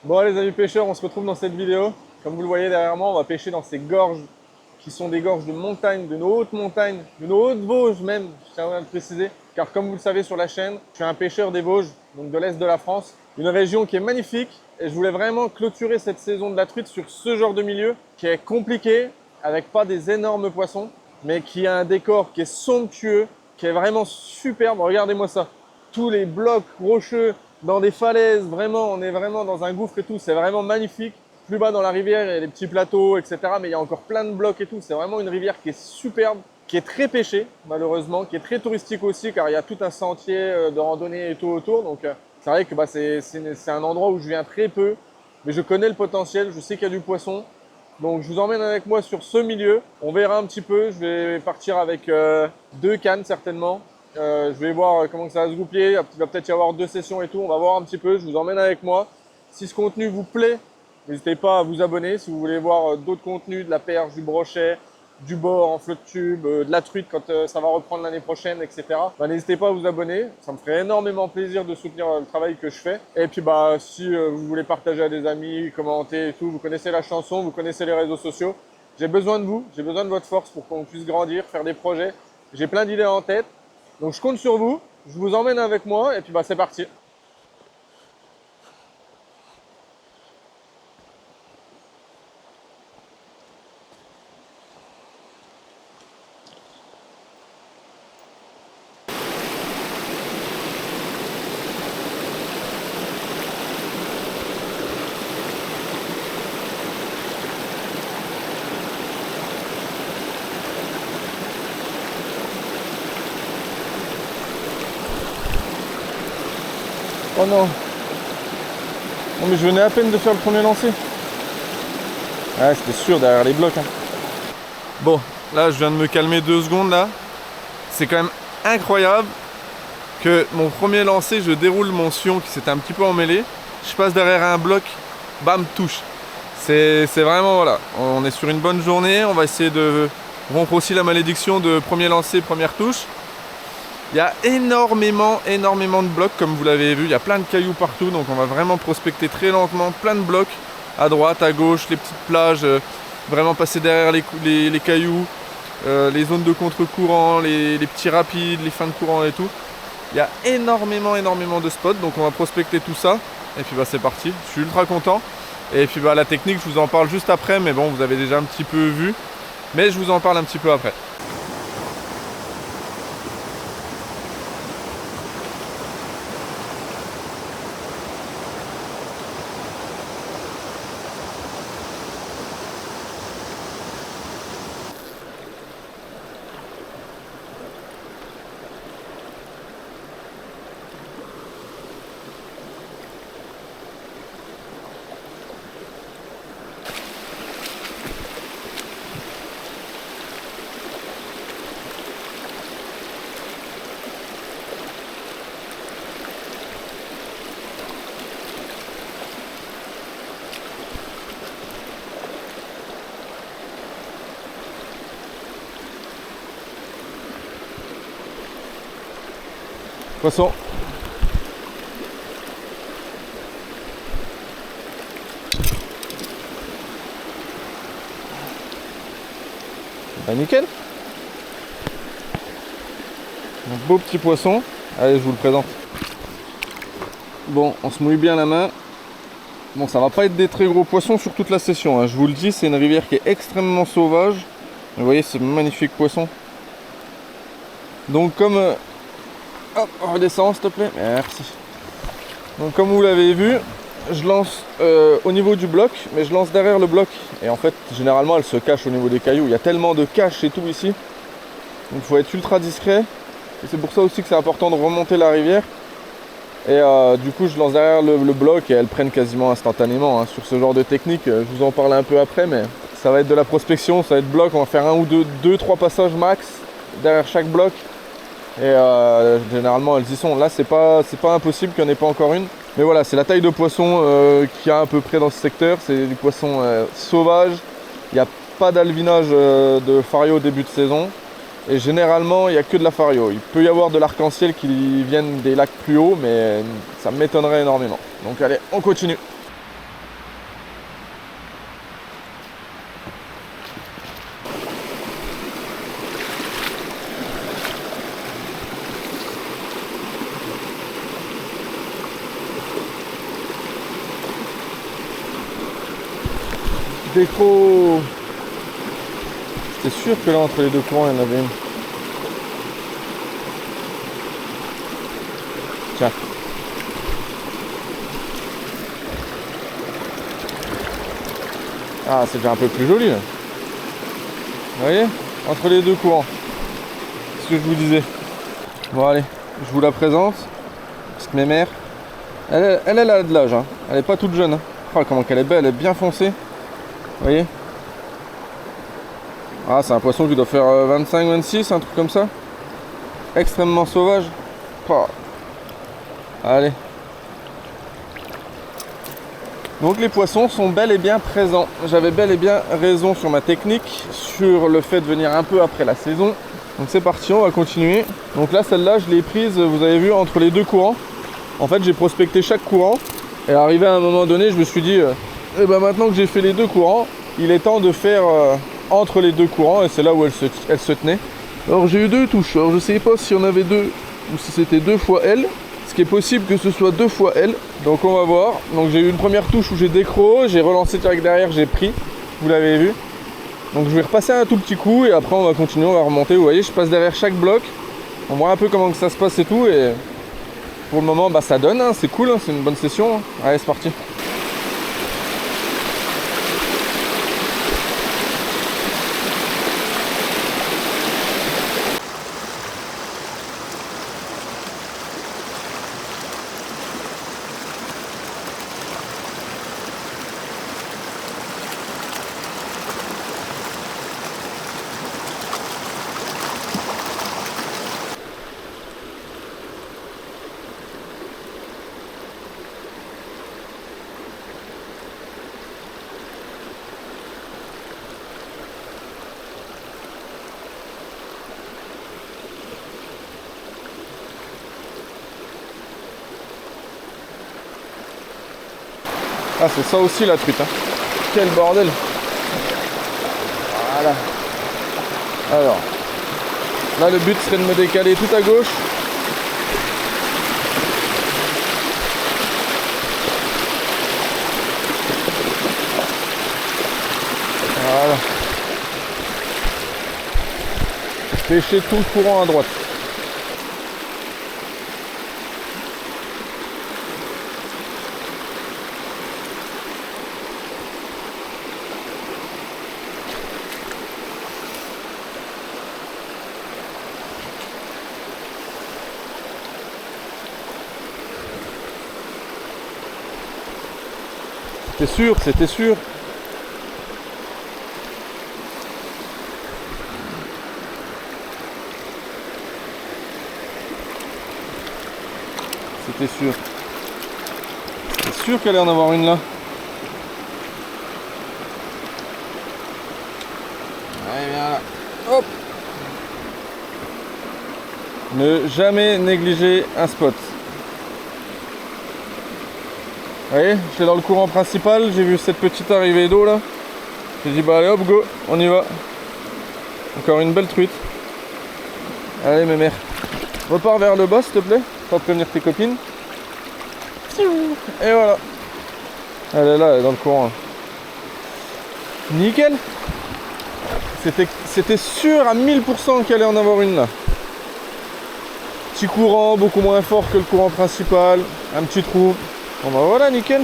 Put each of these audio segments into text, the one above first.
Bon les amis pêcheurs, on se retrouve dans cette vidéo. Comme vous le voyez derrière moi, on va pêcher dans ces gorges qui sont des gorges de montagne, de nos hautes montagnes, de nos hautes Vosges même, je tiens à le préciser. Car comme vous le savez sur la chaîne, je suis un pêcheur des Vosges, donc de l'Est de la France. Une région qui est magnifique et je voulais vraiment clôturer cette saison de la truite sur ce genre de milieu qui est compliqué, avec pas des énormes poissons, mais qui a un décor qui est somptueux, qui est vraiment superbe. Regardez-moi ça, tous les blocs rocheux dans des falaises, vraiment, on est vraiment dans un gouffre et tout, c'est vraiment magnifique. Plus bas dans la rivière, il y a des petits plateaux, etc. Mais il y a encore plein de blocs et tout. C'est vraiment une rivière qui est superbe, qui est très pêchée, malheureusement, qui est très touristique aussi, car il y a tout un sentier de randonnée et tout autour. Donc, c'est vrai que c'est un endroit où je viens très peu, mais je connais le potentiel, je sais qu'il y a du poisson. Donc, je vous emmène avec moi sur ce milieu. On verra un petit peu. Je vais partir avec 2 cannes, certainement. Je vais voir comment ça va se goupiller. Il va peut-être y avoir 2 sessions et tout. On va voir un petit peu. Je vous emmène avec moi. Si ce contenu vous plaît, n'hésitez pas à vous abonner. Si vous voulez voir d'autres contenus, de la perche, du brochet, du bord en flotte tube, de la truite quand ça va reprendre l'année prochaine, etc. N'hésitez pas à vous abonner. Ça me ferait énormément plaisir de soutenir le travail que je fais. Et puis si vous voulez partager à des amis, commenter et tout, vous connaissez la chanson, vous connaissez les réseaux sociaux. J'ai besoin de vous, j'ai besoin de votre force pour qu'on puisse grandir, faire des projets. J'ai plein d'idées en tête. Donc je compte sur vous, je vous emmène avec moi et puis c'est parti. Oh non. Non mais je venais à peine de faire le premier lancer. Ouais, c'était sûr derrière les blocs. Hein. Bon, là je viens de me calmer 2 secondes là. C'est quand même incroyable que mon premier lancer, je déroule mon sion qui s'était un petit peu emmêlé. Je passe derrière un bloc, bam, touche. C'est vraiment, voilà, on est sur une bonne journée. On va essayer de rompre aussi la malédiction de premier lancer, première touche. Il y a énormément de blocs comme vous l'avez vu, il y a plein de cailloux partout, donc on va vraiment prospecter très lentement, plein de blocs, à droite, à gauche, les petites plages, vraiment passer derrière les cailloux, les zones de contre-courant, les petits rapides, les fins de courant et tout. Il y a énormément de spots, donc on va prospecter tout ça, et puis c'est parti, je suis ultra content. Et puis la technique, je vous en parle juste après, mais bon, vous avez déjà un petit peu vu, mais je vous en parle un petit peu après. Poisson. Nickel. Un beau petit poisson. Allez, je vous le présente. Bon, on se mouille bien la main. Bon, ça va pas être des très gros poissons sur toute la session. Hein. Je vous le dis, c'est une rivière qui est extrêmement sauvage. Vous voyez, ce magnifique poisson. Donc comme... Hop, on redescend s'il te plaît. Merci. Donc comme vous l'avez vu, je lance au niveau du bloc, mais je lance derrière le bloc. Et en fait, généralement, elle se cache au niveau des cailloux. Il y a tellement de caches et tout ici. Donc il faut être ultra discret. Et c'est pour ça aussi que c'est important de remonter la rivière. Et du coup, je lance derrière le bloc et elles prennent quasiment instantanément. Hein. Sur ce genre de technique, je vous en parle un peu après, mais ça va être de la prospection, ça va être bloc. On va faire un ou deux, 3 passages max derrière chaque bloc. Et généralement elles y sont. Là c'est pas impossible qu'il n'y en ait pas encore une. Mais voilà, c'est la taille de poisson qu'il y a à peu près dans ce secteur. C'est du poisson sauvage. Il n'y a pas d'alvinage de fario au début de saison. Et généralement il n'y a que de la fario. Il peut y avoir de l'arc-en-ciel qui viennent des lacs plus hauts, mais ça m'étonnerait énormément. Donc allez, on continue. décro. C'était sûr que là, entre les deux courants, il y en avait une. Tiens. Ah, c'est déjà un peu plus joli là. Vous voyez? Entre les deux courants. C'est ce que je vous disais. Bon, allez, je vous la présente. Petite mémère. Elle a de l'âge, hein. Elle est pas toute jeune. Hein. Oh, comment qu'elle est belle, elle est bien foncée. Vous voyez? Ah, c'est un poisson qui doit faire 25-26, un truc comme ça. Extrêmement sauvage. Oh. Allez. Donc les poissons sont bel et bien présents. J'avais bel et bien raison sur ma technique, sur le fait de venir un peu après la saison. Donc c'est parti, on va continuer. Donc là, celle-là, je l'ai prise, vous avez vu, entre les deux courants. En fait, j'ai prospecté chaque courant. Et arrivé à un moment donné, je me suis dit, eh ben maintenant que j'ai fait les deux courants, il est temps de faire entre les deux courants. Et c'est là où elle se tenait. Alors j'ai eu deux touches. Alors je ne sais pas si on avait deux ou si c'était 2 fois L. Ce qui est possible que ce soit 2 fois L. Donc on va voir. Donc j'ai eu une première touche où j'ai décro, j'ai relancé direct derrière, j'ai pris. Vous l'avez vu. Donc je vais repasser un tout petit coup et après on va continuer, on va remonter. Vous voyez, je passe derrière chaque bloc. On voit un peu comment que ça se passe et tout. Et pour le moment, bah, ça donne, hein, c'est cool, hein, c'est une bonne session. Hein. Allez, c'est parti. Ah, c'est ça aussi la truite. Hein. Quel bordel. Voilà. Alors, là le but serait de me décaler tout à gauche. Voilà. Pêcher tout le courant à droite. C'était sûr, c'était sûr. C'était sûr. C'est sûr qu'il allait en avoir une là. Allez, viens là. Hop. Ne jamais négliger un spot. Vous voyez, j'étais dans le courant principal, j'ai vu cette petite arrivée d'eau là. J'ai dit bah allez hop go, on y va. Encore une belle truite. Allez mes mères. Repars vers le bas s'il te plaît, sans prévenir tes copines. Et voilà. Elle est là, elle est dans le courant. Nickel. C'était sûr à 1000% qu'il allait en avoir une là. Petit courant, beaucoup moins fort que le courant principal. Un petit trou. Bon bah voilà, nickel.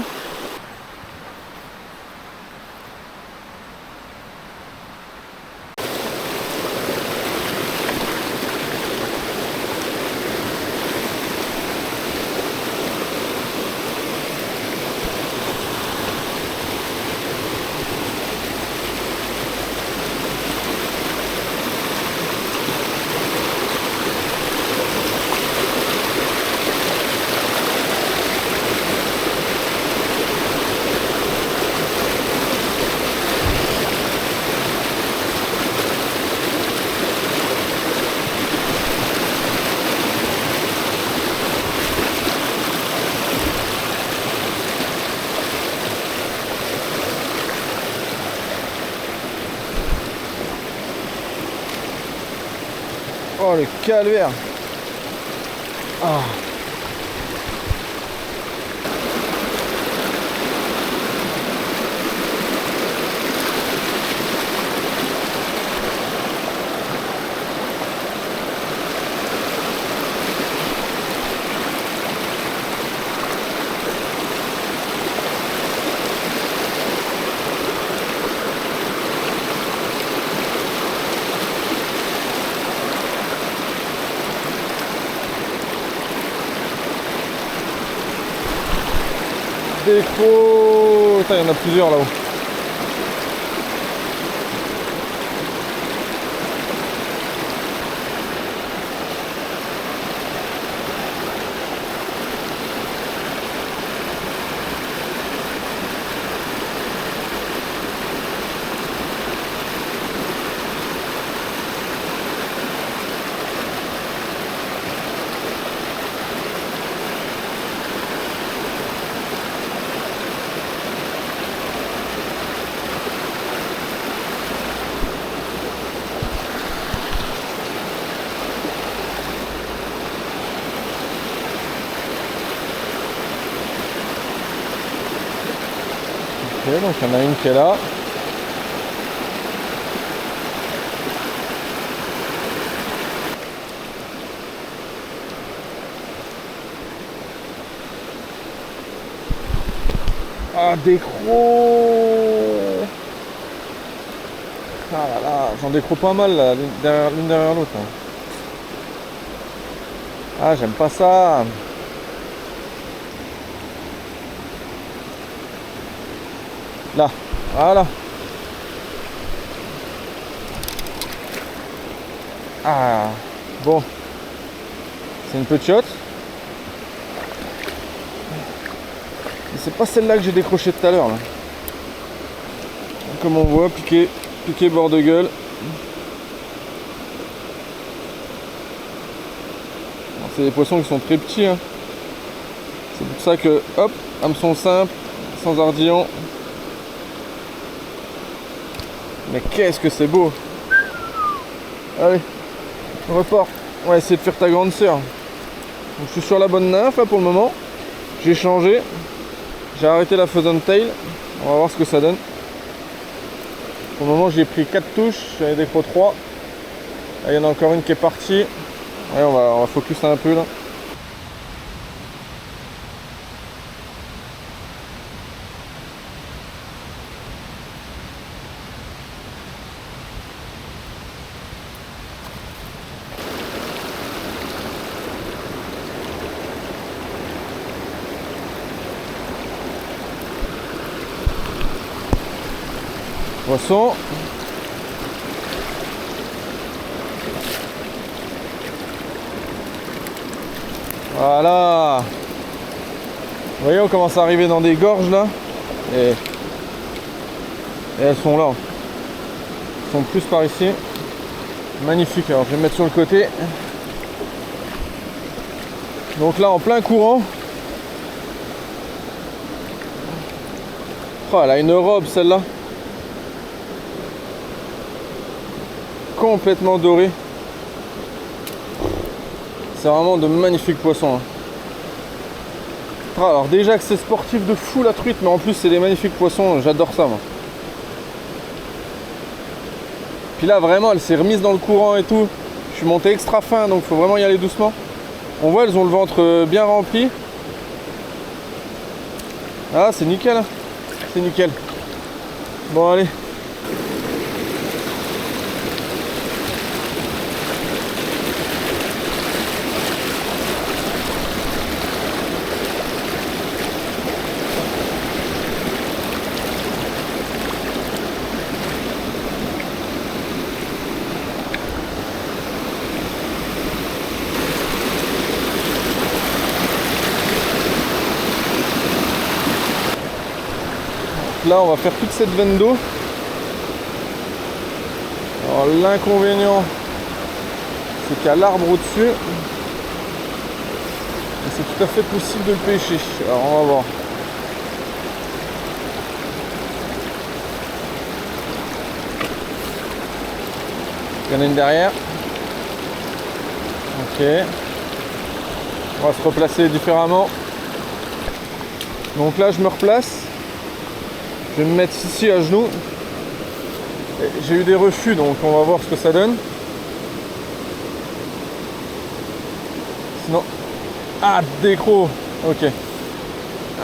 Oh le calvaire. Ah. Décro. Putain, il y en a plusieurs là-haut. Ok, donc il y en a une qui est là. Ah, des crocs. Ah là là, j'en décroche pas mal là, l'une derrière l'autre. Ah, j'aime pas ça. Là, voilà. Ah, bon. C'est une petite. C'est pas celle-là que j'ai décroché tout à l'heure. Comme on voit, piqué bord de gueule. C'est des poissons qui sont très petits. Hein. C'est pour ça que, hop, hameçon simple, sans ardillon. Mais qu'est-ce que c'est beau! Allez, on repart. On va essayer de faire ta grande sœur. Donc, je suis sur la bonne nymphe là pour le moment. J'ai changé. J'ai arrêté la Pheasant Tail. On va voir ce que ça donne. Pour le moment, j'ai pris 4 touches. J'en ai décro 3. Là, il y en a encore une qui est partie. Ouais, on va focus un peu là. Poisson. Voilà. Vous voyez, on commence à arriver dans des gorges là. Et elles sont là. Elles sont plus par ici. Magnifique. Alors je vais me mettre sur le côté. Donc là en plein courant. Oh, elle a une robe celle-là. Complètement dorée. C'est vraiment de magnifiques poissons. Alors déjà que c'est sportif de fou la truite, mais en plus c'est des magnifiques poissons, j'adore ça moi. Puis là vraiment elle s'est remise dans le courant et tout. Je suis monté extra fin donc faut vraiment y aller doucement. On voit elles ont le ventre bien rempli. Ah c'est nickel hein. C'est nickel. Bon allez. Là on va faire toute cette veine d'eau. Alors l'inconvénient c'est qu'il y a l'arbre au-dessus. C'est tout à fait possible de le pêcher. Alors on va voir. Il y en a une derrière. Ok. On va se replacer différemment. Donc là je me replace. Je vais me mettre ici à genoux. J'ai eu des refus donc on va voir ce que ça donne. Sinon. Ah, des crocs. Ok.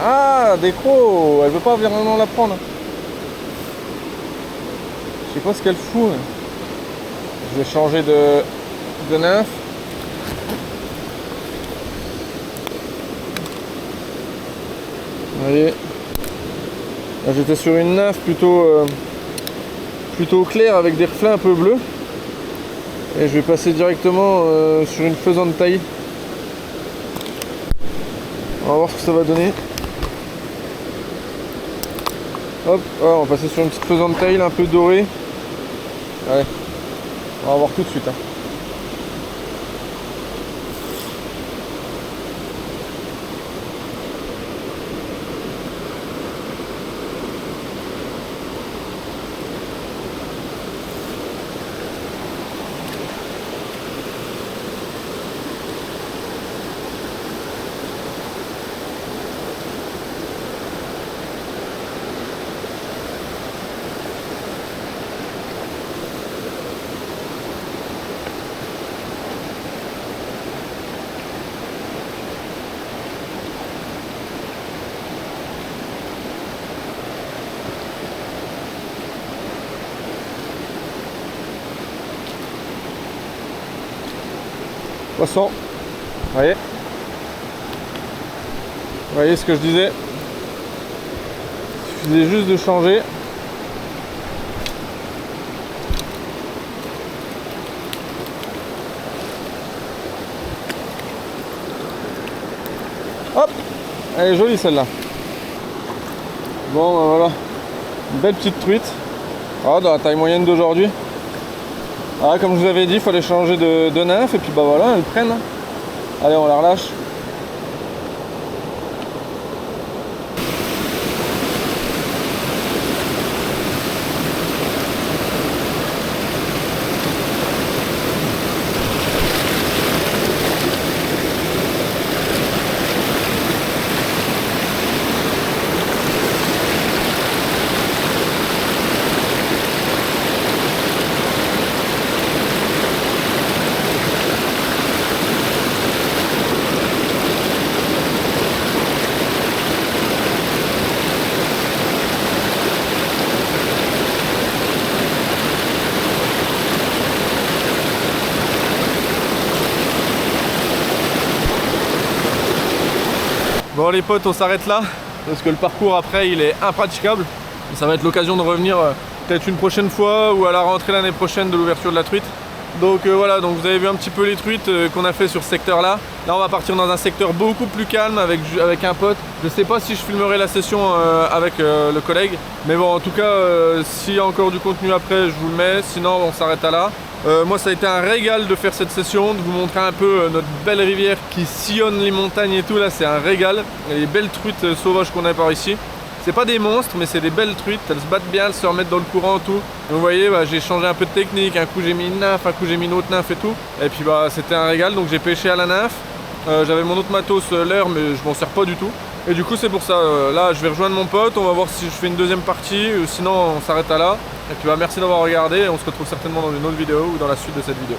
Ah, des crocs. Elle veut pas vraiment la prendre. Je sais pas ce qu'elle fout. Je vais changer de nymphe. Vous voyez, là j'étais sur une nymphe plutôt claire avec des reflets un peu bleus. Et je vais passer directement sur une faisante taille. On va voir ce que ça va donner. Hop, voilà, on va passer sur une petite faisante taille un peu dorée. Allez, on va voir tout de suite. Hein. Poisson, vous voyez ce que je disais, il suffisait juste de changer. Hop, elle est jolie celle-là. Bon, ben voilà, une belle petite truite, dans la taille moyenne d'aujourd'hui. Ah, comme je vous avais dit, il fallait changer de nymphe et puis bah voilà, elles prennent. Allez, on la relâche. Bon les potes, on s'arrête là parce que le parcours après il est impraticable. Ça va être l'occasion de revenir peut-être une prochaine fois ou à la rentrée l'année prochaine de l'ouverture de la truite. Donc voilà, donc vous avez vu un petit peu les truites qu'on a fait sur ce secteur là. Là on va partir dans un secteur beaucoup plus calme avec un pote. Je sais pas si je filmerai la session avec le collègue, mais bon en tout cas s'il y a encore du contenu après je vous le mets, sinon on s'arrête à là. Moi ça a été un régal de faire cette session, de vous montrer un peu notre belle rivière qui sillonne les montagnes et tout. Là c'est un régal, les belles truites sauvages qu'on a par ici. C'est pas des monstres mais c'est des belles truites, elles se battent bien, elles se remettent dans le courant tout. Donc, vous voyez, bah, j'ai changé un peu de technique, un coup j'ai mis une nymphe, un coup j'ai mis une autre nymphe et tout. Et puis bah c'était un régal, donc j'ai pêché à la nymphe. J'avais mon autre matos leurre mais je m'en sers pas du tout. Et du coup c'est pour ça, là je vais rejoindre mon pote, on va voir si je fais une deuxième partie, sinon on s'arrête à là. Et puis bah merci d'avoir regardé et on se retrouve certainement dans une autre vidéo ou dans la suite de cette vidéo.